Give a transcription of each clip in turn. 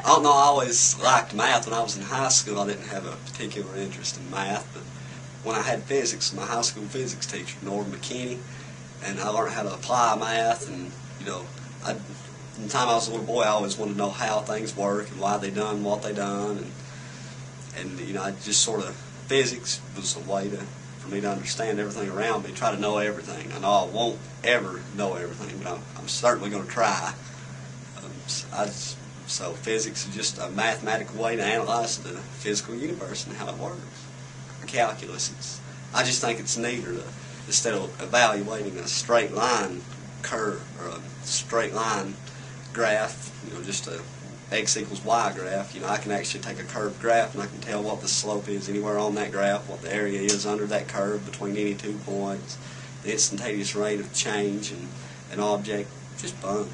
I don't know, I always liked math. When I was in high school, I didn't have a particular interest in math, but when I had physics, my high school physics teacher, Norm McKinney, and I learned how to apply math, and, you know, from the time I was a little boy, I always wanted to know how things work and why they done what they done, and you know, I just sort of, physics was a way for me to understand everything around me, try to know everything. I know I won't ever know everything, but I'm certainly going to try. So physics is just a mathematical way to analyze the physical universe and how it works. Calculus, I just think it's neater to, instead of evaluating a straight line curve or a straight line graph, you know, just a x equals y graph, you know, I can actually take a curved graph and I can tell what the slope is anywhere on that graph, what the area is under that curve between any 2 points, the instantaneous rate of change and an object. Just fun.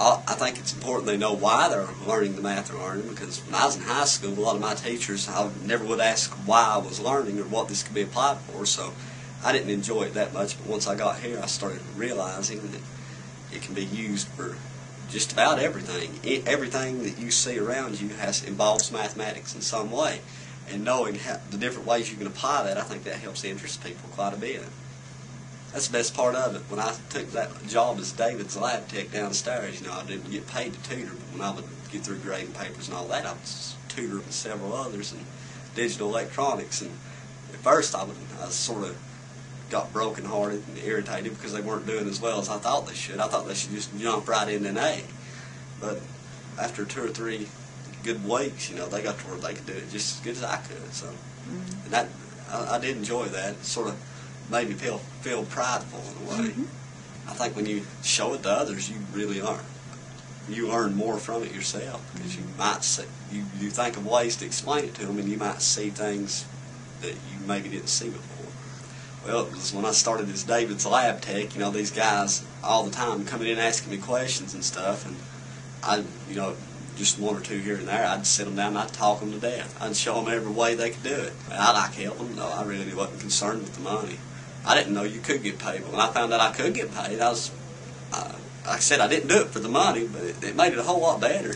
I think it's important they know why they're learning the math they're learning, because when I was in high school, a lot of my teachers, I never would ask why I was learning or what this could be applied for, so I didn't enjoy it that much. But once I got here, I started realizing that it can be used for just about everything. Everything that you see around you involves mathematics in some way, and knowing the different ways you can apply that, I think that helps interest people quite a bit. That's the best part of it. When I took that job as David's lab tech downstairs, you know, I didn't get paid to tutor, but when I would get through grading papers and all that, I was tutoring several others in digital electronics. And at first, I sort of got broken-hearted and irritated because they weren't doing as well as I thought they should. I thought they should just jump right into an A. But after 2 or 3 good weeks, you know, they got to where they could do it just as good as I could. So, and that I did enjoy that. It sort of made me feel prideful in a way. I think when you show it to others, you really learn. You learn more from it yourself, because you might see, you think of ways to explain it to them, and you might see things that you maybe didn't see before. Well, it was when I started as David's lab tech, you know, these guys all the time coming in asking me questions and stuff, and I, you know, just 1 or 2 here and there, I'd sit them down and I'd talk them to death. I'd show them every way they could do it. I like helping. No, I really wasn't concerned with the money. I didn't know you could get paid, but when I found out I could get paid, like I said, I didn't do it for the money, but it made it a whole lot better.